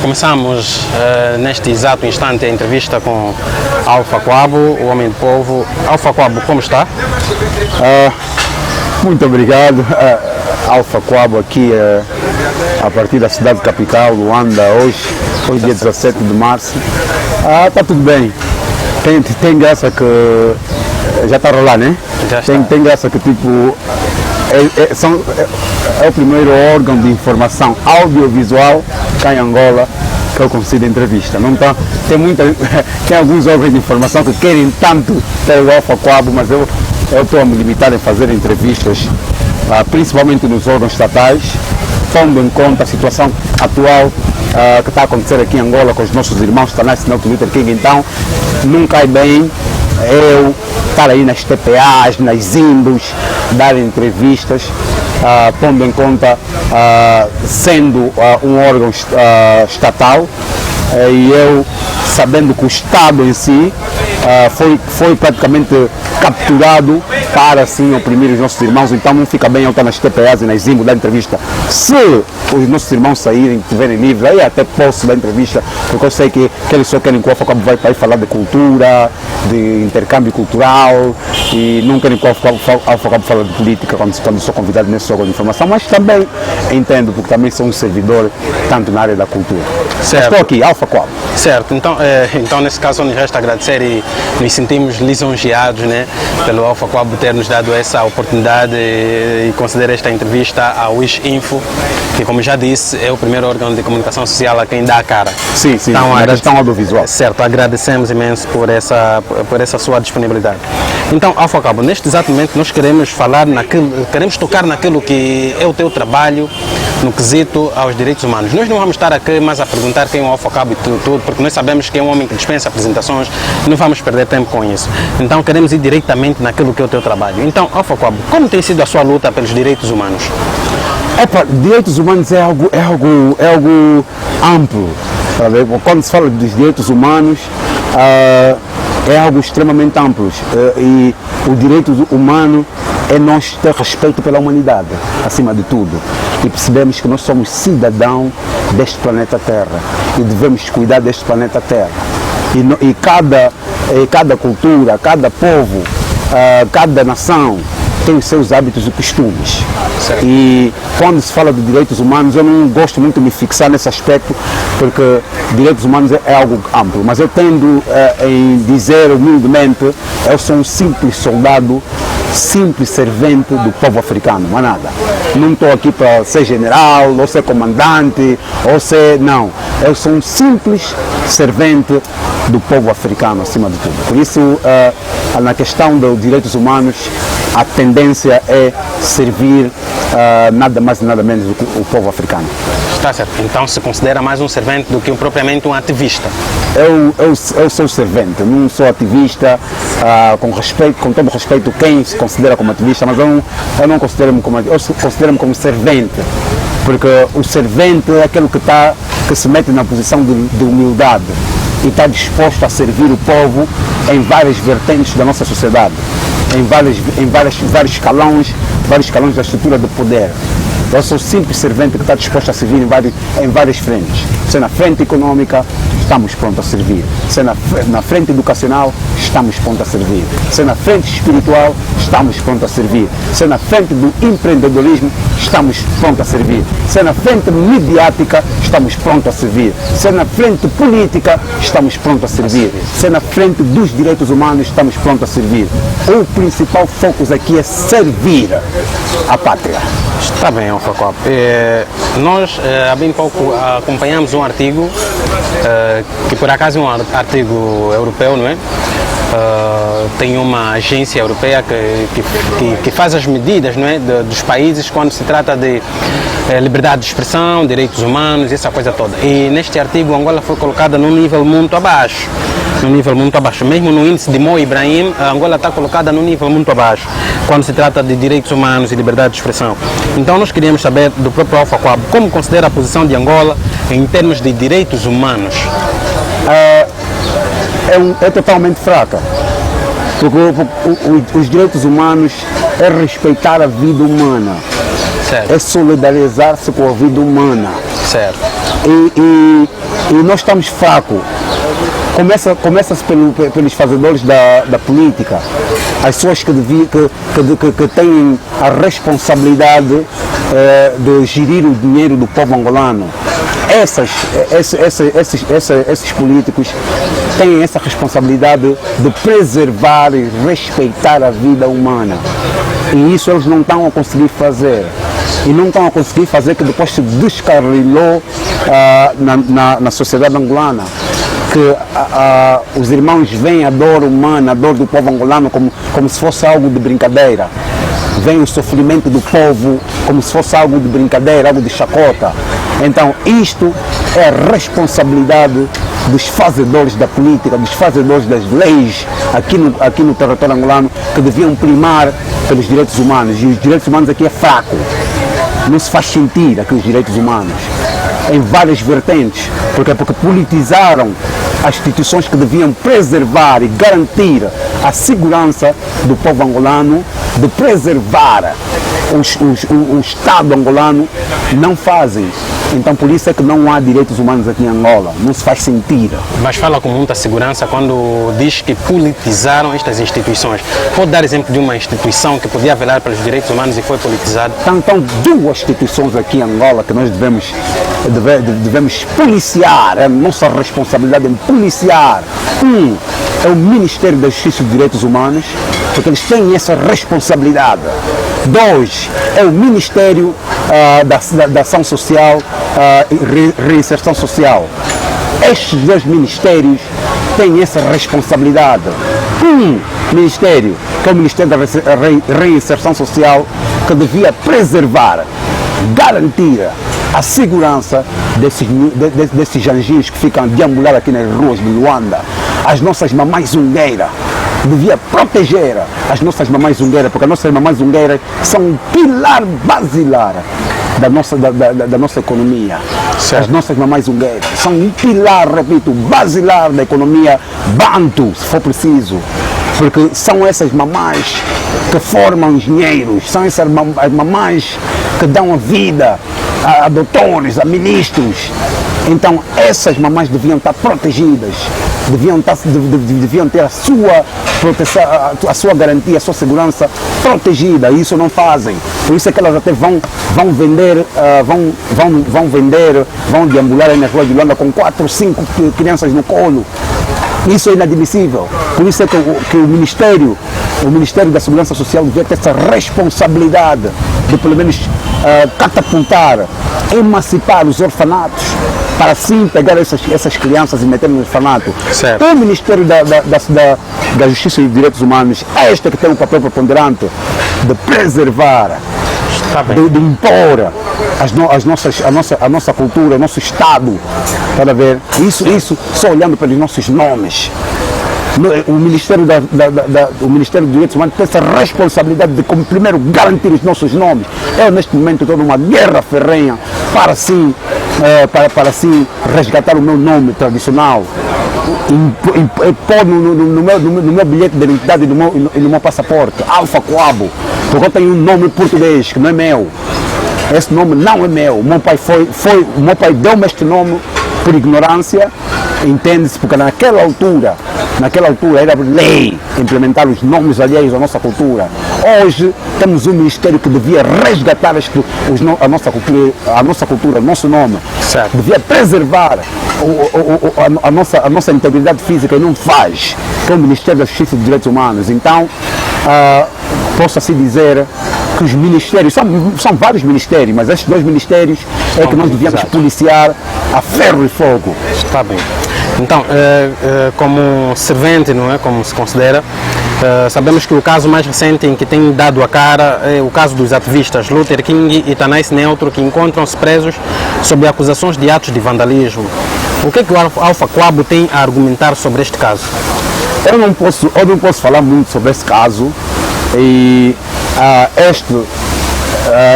Começamos neste exato instante a entrevista com Alpha Kwabo, o homem do povo. Alpha Kwabo, como está? Muito obrigado. Alpha Kwabo aqui a partir da cidade capital, Luanda, hoje dia 17 de março. Está tudo bem. Tem graça que já está a rolar, né? Já está. Tem graça que tipo é o primeiro órgão de informação audiovisual cá em Angola que eu consigo entrevista. Não tá, tem alguns órgãos de informação que querem tanto ter o Alpha Kwabo, mas eu estou a me limitar em fazer entrevistas, principalmente nos órgãos estatais, pondo em conta a situação atual que está a acontecer aqui em Angola com os nossos irmãos Tanassi Nelson Luther King. Então, não cai bem eu estar aí nas TPAs, nas INDOs, dar entrevistas, pondo em conta, sendo um órgão estatal, e eu sabendo que o Estado em si foi praticamente capturado para assim oprimir os nossos irmãos. Então não fica bem eu estar nas TPAs e nas INDOs dar entrevista. Se os nossos irmãos saírem, estiverem livres, aí até posso dar entrevista, porque eu sei que eles só querem que o Alpha Kwabo vai para aí falar de cultura, de intercâmbio cultural, e não querem que o Alpha Kwabo fale de política quando sou convidado nesse órgão de informação, mas também entendo, porque também sou um servidor tanto na área da cultura. Certo. Estou aqui, Alpha Kwabo. Certo, então nesse caso nos resta agradecer e nos sentimos lisonjeados, né, pelo Alpha Kwabo ter nos dado essa oportunidade e conceder esta entrevista ao Wish Info, que, como já disse, é o primeiro órgão de comunicação social a quem dá a cara. Sim, então, na gestão audiovisual. Certo, agradecemos imenso por essa sua disponibilidade. Então, Alpha Kwabo, neste exato momento nós queremos tocar naquilo que é o teu trabalho no quesito aos direitos humanos. Nós não vamos estar aqui mais a perguntar quem é o Alpha Kwabo e tudo, porque nós sabemos que é um homem que dispensa apresentações, não vamos perder tempo com isso. Então queremos ir diretamente naquilo que é o teu trabalho. Então, Alpha Kwabo, como tem sido a sua luta pelos direitos humanos? Direitos humanos é algo amplo. Sabe? Quando se fala dos direitos humanos, é algo extremamente amplo. E o direito humano é nós ter respeito pela humanidade, acima de tudo. E percebemos que nós somos cidadãos deste planeta Terra e devemos cuidar deste planeta Terra. E cada cultura, cada povo, cada nação tem os seus hábitos e costumes. Certo. E quando se fala de direitos humanos, eu não gosto muito de me fixar nesse aspecto, porque direitos humanos é algo amplo, mas eu tendo em dizer humildemente, eu sou um simples soldado, simples servente do povo africano, não é nada. Não estou aqui para ser general, ou ser comandante, não. Eu sou um simples servente do povo africano, acima de tudo. Por isso, na questão dos direitos humanos, a tendência é servir nada mais e nada menos do que o povo africano. Está certo. Então se considera mais um servente do que propriamente um ativista? Eu sou servente, não sou ativista, com todo respeito quem se considera como ativista, mas eu não considero-me como ativista, eu considero-me como servente, porque o servente é aquele que se mete na posição de humildade e está disposto a servir o povo em várias vertentes da nossa sociedade, em vários escalões da estrutura do poder. Eu sou simples servente que está disposto a servir em várias frentes. Se é na frente econômica, estamos prontos a servir. Se é na frente educacional, estamos prontos a servir. Se é na frente espiritual, estamos prontos a servir. Se é na frente do empreendedorismo, estamos prontos a servir. Se é na frente mediática, estamos prontos a servir. Se é na frente política, estamos prontos a servir. Se é na frente dos direitos humanos, estamos prontos a servir. O principal foco aqui é servir a pátria. Está bem, Alpha Kwabo. Nós, há bem pouco, acompanhamos um artigo, que por acaso é um artigo europeu, não é? Tem uma agência europeia que faz as medidas, não é, dos países quando se trata de liberdade de expressão, direitos humanos, essa coisa toda. E neste artigo, Angola foi colocada num nível muito abaixo. Mesmo no índice de Mo Ibrahim, a Angola está colocada num nível muito abaixo quando se trata de direitos humanos e liberdade de expressão. Então nós queríamos saber do próprio Alpha Kwabo como considera a posição de Angola em termos de direitos humanos. É totalmente fraca, porque os direitos humanos é respeitar a vida humana, Certo. é solidarizar-se com a vida humana. Certo. E nós estamos fracos. Começa-se pelos fazedores da política, as pessoas que têm a responsabilidade de gerir o dinheiro do povo angolano. Esses políticos têm essa responsabilidade de preservar e respeitar a vida humana. E isso eles não estão a conseguir fazer. E não estão a conseguir fazer, que depois se descarrilhou na sociedade angolana. Que os irmãos veem a dor humana, a dor do povo angolano como se fosse algo de brincadeira. Veem o sofrimento do povo como se fosse algo de brincadeira, algo de chacota. Então isto é a responsabilidade dos fazedores da política, dos fazedores das leis aqui no território angolano, que deviam primar pelos direitos humanos. E os direitos humanos aqui é fraco. Não se faz sentir aqui os direitos humanos em várias vertentes. Porque politizaram as instituições que deviam preservar e garantir a segurança do povo angolano, de preservar o Estado angolano, não fazem. Então por isso é que não há direitos humanos aqui em Angola, não se faz sentir. Mas fala com muita segurança quando diz que politizaram estas instituições. Pode dar exemplo de uma instituição que podia velar pelos direitos humanos e foi politizada? Então duas instituições aqui em Angola que nós devemos policiar, é a nossa responsabilidade em policiar. É o Ministério da Justiça e dos Direitos Humanos, porque eles têm essa responsabilidade. 2, é o Ministério da Ação Social e Reinserção Social. Estes dois ministérios têm essa responsabilidade. Ministério, que é o Ministério da Reinserção Social, que devia preservar, garantir a segurança desses janjinhos que ficam a deambular aqui nas ruas de Luanda. As nossas mamães zungueiras, devia proteger as nossas mamães zungueiras, porque as nossas mamães zungueiras são um pilar basilar da nossa economia. Certo. As nossas mamães zungueiras são um pilar, repito, basilar da economia bantu, se for preciso. Porque são essas mamães que formam engenheiros, são essas mamães que dão a vida a doutores, a ministros. Então essas mamães deviam estar protegidas, deviam ter a sua proteção, a sua garantia, a sua segurança protegida. E isso não fazem. Por isso é que elas até vão deambular aí nas ruas de Luanda com 4 ou 5 crianças no colo. Isso é inadmissível. Por isso é que o Ministério da Segurança Social devia ter essa responsabilidade de pelo menos catapultar, emancipar os orfanatos, para assim pegar essas crianças e meter no orfanato. Certo. O Ministério da Justiça e dos Direitos Humanos, este que tem um papel preponderante de preservar, de impor a nossa cultura, o nosso Estado. Para ver, isso só olhando pelos nossos nomes. O Ministério dos Direitos Humanos tem essa responsabilidade de, como primeiro, garantir os nossos nomes. Eu, neste momento, estou numa guerra ferrenha para assim resgatar o meu nome tradicional e pôr no meu bilhete de identidade e no meu passaporte, Alfa Coabo, porque eu tenho um nome português que não é meu. Esse nome não é meu. O meu pai deu-me este nome por ignorância, entende-se, porque naquela altura era lei implementar os nomes alheios à nossa cultura. Hoje temos um ministério que devia resgatar a nossa cultura, o nosso nome. Certo. Devia preservar a nossa integridade física e não faz, que é o Ministério da Justiça e dos Direitos Humanos. Então, posso assim dizer que os ministérios, são vários ministérios, mas estes dois ministérios é que nós devíamos policiar a ferro e fogo. Está bem. Então, como servente, não é, como se considera, sabemos que o caso mais recente em que tem dado a cara é o caso dos ativistas Luther King e Tanais Neutro, que encontram-se presos sob acusações de atos de vandalismo. O que é que o Alfa Coabo tem a argumentar sobre este caso? Eu não posso falar muito sobre esse caso. E este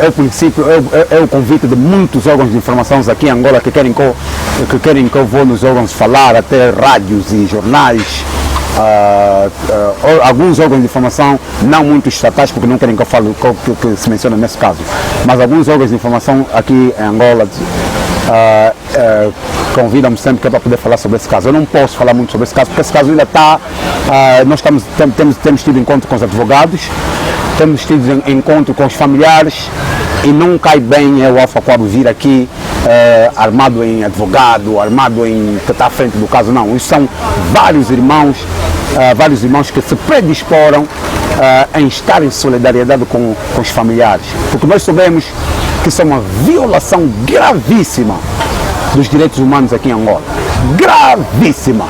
é o princípio, é o convite de muitos órgãos de informação aqui em Angola que querem que eu vou nos órgãos falar, até rádios e jornais, alguns órgãos de informação, não muito estatais, porque não querem que eu fale que se menciona nesse caso, mas alguns órgãos de informação aqui em Angola convidam-me sempre que é para poder falar sobre esse caso. Eu não posso falar muito sobre esse caso, porque esse caso ainda está... nós temos tido encontro com os advogados, temos tido encontro com os familiares, e não cai bem o Alpha Quabo vir aqui armado em advogado, armado em que está à frente do caso, não. Isso são vários irmãos que se predisporam em estar em solidariedade com os familiares, porque nós sabemos que isso é uma violação gravíssima dos direitos humanos aqui em Angola, gravíssima,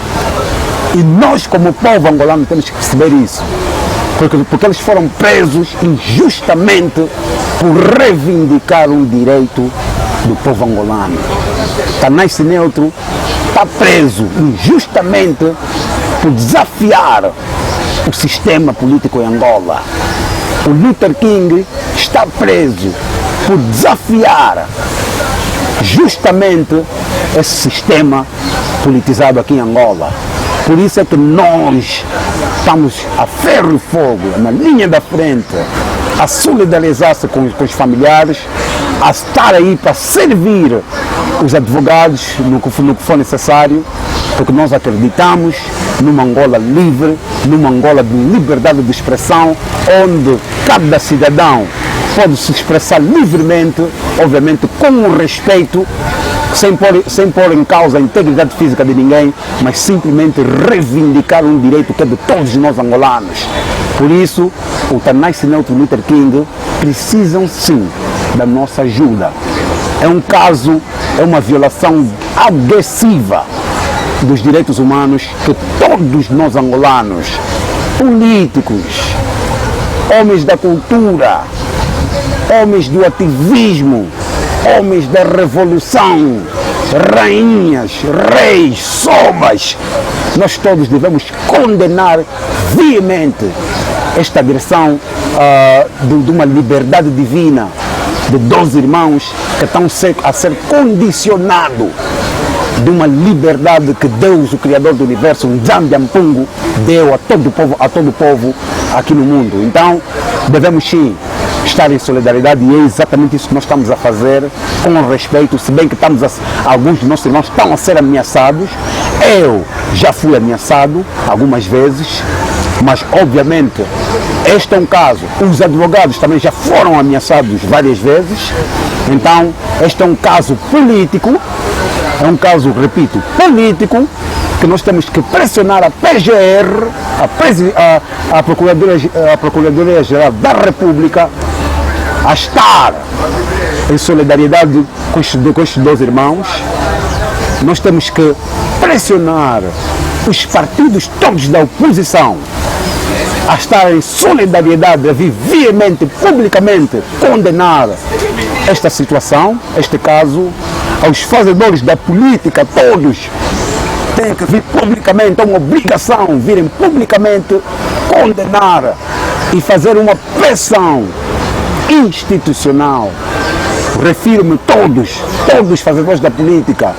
e nós como povo angolano temos que perceber isso, porque eles foram presos injustamente por reivindicar um direito do povo angolano. Tanais Neutro está preso injustamente por desafiar o sistema político em Angola. O Luther King está preso por desafiar justamente esse sistema politizado aqui em Angola. Por isso é que nós estamos a ferro e fogo, na linha da frente, a solidarizar-se com os familiares, a estar aí para servir os advogados no que for necessário, porque nós acreditamos numa Angola livre, numa Angola de liberdade de expressão, onde cada cidadão pode se expressar livremente, obviamente com o respeito, sem pôr em causa a integridade física de ninguém, mas simplesmente reivindicar um direito que é de todos nós angolanos. Por isso, o Tanais Neutro e o Luther King precisam sim da nossa ajuda. É um caso, é uma violação agressiva dos direitos humanos que todos nós angolanos, políticos, homens da cultura, homens do ativismo, homens da revolução, rainhas, reis, somas, nós todos devemos condenar veemente esta agressão de uma liberdade divina de 12 irmãos que estão a ser condicionados de uma liberdade que Deus, o Criador do Universo, um Nzambi Ampungu, deu a todo o povo aqui no mundo. Então, devemos sim estar em solidariedade, e é exatamente isso que nós estamos a fazer, com respeito, se bem que alguns de nossos irmãos estão a ser ameaçados. Eu já fui ameaçado algumas vezes, mas obviamente este é um caso, os advogados também já foram ameaçados várias vezes, então este é um caso político, é um caso, repito, político, que nós temos que pressionar a PGR, a Procuradoria-Geral da República, a estar em solidariedade com estes dois irmãos. Nós temos que pressionar os partidos todos da oposição a estar em solidariedade, a veemente, publicamente condenar esta situação, este caso. Aos fazedores da política, todos têm que vir publicamente, é uma obrigação virem publicamente condenar e fazer uma pressão institucional. Refiro-me todos os fazedores da política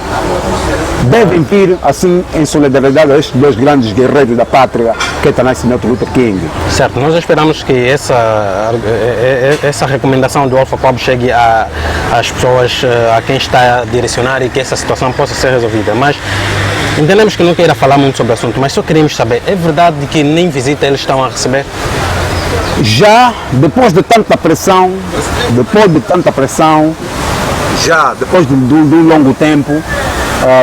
devem vir assim em solidariedade a estes dois grandes guerreiros da pátria, que é Tanais Neutro e Luther King. Certo, nós esperamos que essa recomendação do Alpha Quabo chegue às pessoas a quem está a direcionar, e que essa situação possa ser resolvida. Mas entendemos que não queira falar muito sobre o assunto, mas só queremos saber, é verdade que nem visita eles estão a receber? Já depois de tanta pressão, já depois de um longo tempo,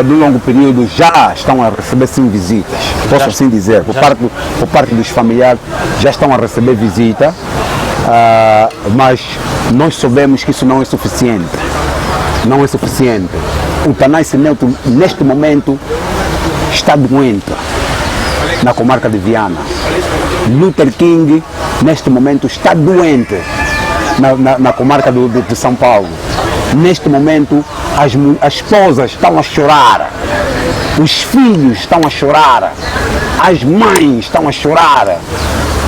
de um longo período, já estão a receber sim visitas, posso assim dizer, por parte dos familiares, já estão a receber visita, mas nós sabemos que isso não é suficiente. Não é suficiente. O Tanais Neutro, neste momento, está doente na comarca de Viana. Luther King, neste momento, está doente na comarca de São Paulo. Neste momento, as esposas estão a chorar, os filhos estão a chorar, as mães estão a chorar,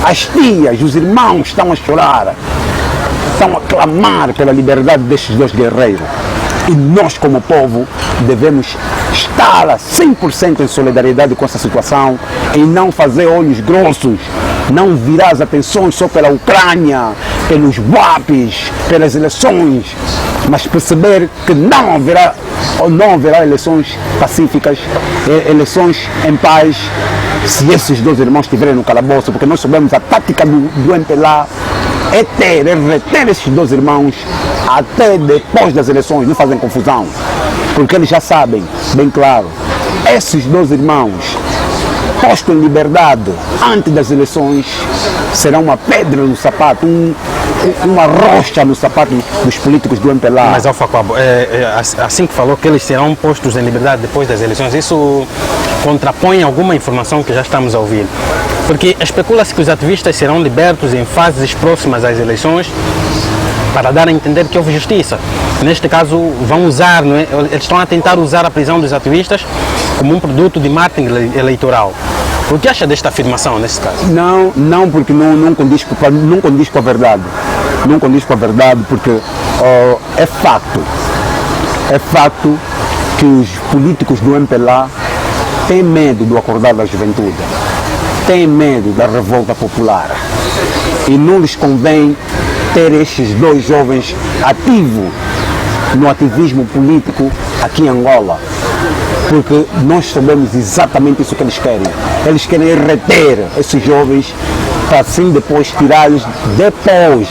as tias, os irmãos estão a chorar, estão a clamar pela liberdade destes dois guerreiros. E nós, como povo, devemos estar a 100% em solidariedade com essa situação e não fazer olhos grossos, não virar as atenções só pela Ucrânia, pelos BAPs, pelas eleições. mas perceber que não haverá eleições pacíficas, eleições em paz, se esses dois irmãos estiverem no calabouço, porque nós sabemos a tática do MPLA é reter esses dois irmãos até depois das eleições, não fazem confusão, porque eles já sabem, bem claro, esses dois irmãos postos em liberdade antes das eleições serão uma pedra no sapato, uma rocha no sapato dos políticos do MPLA. Mas, Alfa Quabo, assim que falou que eles serão postos em liberdade depois das eleições, isso contrapõe alguma informação que já estamos a ouvir? Porque especula-se que os ativistas serão libertos em fases próximas às eleições para dar a entender que houve justiça. Neste caso, vão usar, não é? Eles estão a tentar usar a prisão dos ativistas como um produto de marketing eleitoral. O que acha desta afirmação nesse caso? Não, porque não condiz com a verdade. Não condiz com a verdade, porque é fato que os políticos do MPLA têm medo do acordar da juventude, têm medo da revolta popular e não lhes convém ter estes dois jovens ativos no ativismo político aqui em Angola, porque nós sabemos exatamente isso que eles querem. Eles querem reter esses jovens para assim depois tirá-los depois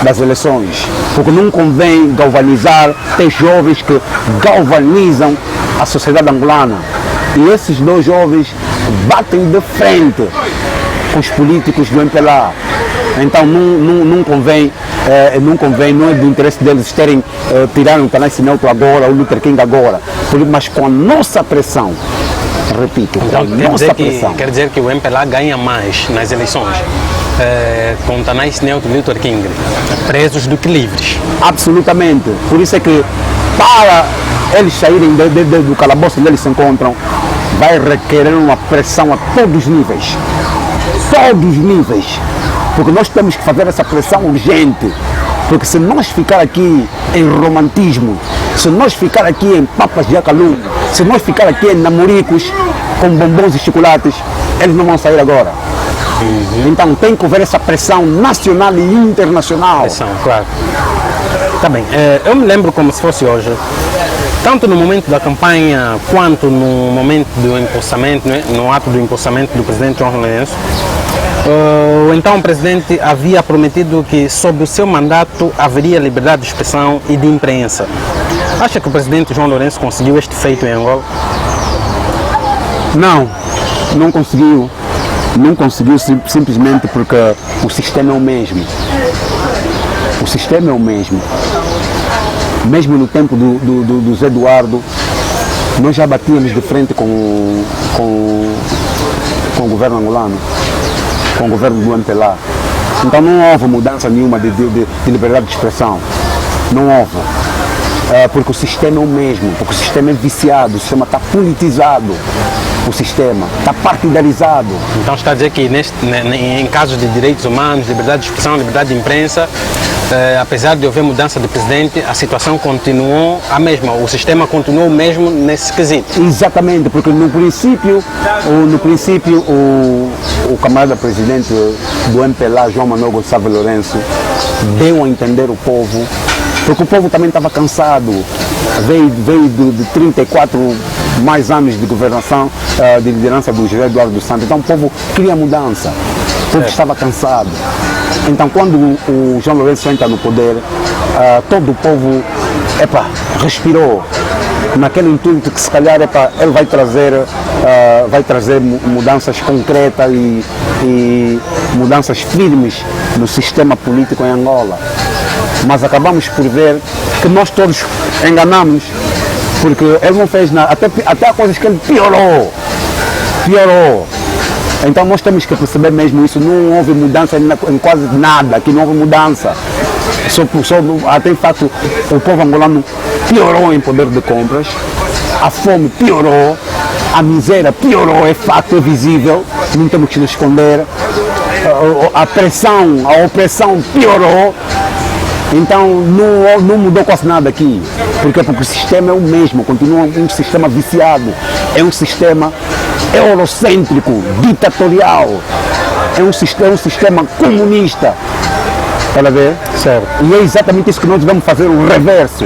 das eleições, porque não convém galvanizar, ter jovens que galvanizam a sociedade angolana. E esses dois jovens batem de frente com os políticos do MPLA. Então não convém, não é do interesse deles terem tirado o Tanais Neto agora, o Luther King agora, mas com a nossa pressão, repito, então, com a nossa pressão. Quer dizer que o MPLA ganha mais nas eleições com Tanais Neto e Luther King presos do que livres. Absolutamente. Por isso é que para eles saírem do calabouço onde eles se encontram, vai requerer uma pressão a todos os níveis. Todos os níveis. Porque nós temos que fazer essa pressão urgente. Porque se nós ficar aqui em romantismo, se nós ficar aqui em papas de acalu, se nós ficar aqui em namoricos com bombons e chocolates, eles não vão sair agora. Então tem que haver essa pressão nacional e internacional. Pressão, claro. Tá bem. Eu me lembro como se fosse hoje, tanto no momento da campanha quanto no momento do empossamento, né, no ato do empossamento do presidente João Lourenço, então o presidente havia prometido que sob o seu mandato haveria liberdade de expressão e de imprensa. Acha que o presidente João Lourenço conseguiu este feito em Angola? Não conseguiu. Não conseguiu simplesmente porque o sistema é o mesmo. O sistema é o mesmo. Mesmo no tempo do Zé Eduardo, nós já batíamos de frente com o governo angolano, com o governo do MPLA. Então não houve mudança nenhuma de liberdade de expressão. Não houve. Porque o sistema é o mesmo, porque o sistema é viciado, o sistema está politizado, o sistema está partidarizado. Então está a dizer que em casos de direitos humanos, liberdade de expressão, liberdade de imprensa, apesar de haver mudança de presidente, a situação continuou a mesma, o sistema continuou o mesmo nesse quesito. Exatamente, porque no princípio o camarada presidente do MPLA, João Manuel Gonçalves Lourenço, deu a entender o povo, porque o povo também estava cansado, veio de 34 mais anos de governação, de liderança do José Eduardo dos Santos, então o povo queria mudança, o povo estava cansado. Então quando o João Lourenço entra no poder, todo o povo respirou, naquele intuito que se calhar ele vai trazer mudanças concretas e mudanças firmes no sistema político em Angola. Mas acabamos por ver que nós todos enganamos, porque ele não fez nada, até coisas que ele piorou. Então nós temos que perceber mesmo isso, não houve mudança em quase nada, aqui não houve mudança. Até em fato o povo angolano piorou em poder de compras, a fome piorou, a miséria piorou, é fato, é visível, não temos que nos esconder, a opressão piorou. Então não mudou quase nada aqui, porque o sistema é o mesmo, continua um sistema viciado, é um sistema eurocêntrico, ditatorial, é um sistema comunista. Está a ver? Certo. E é exatamente isso que nós vamos fazer, o reverso.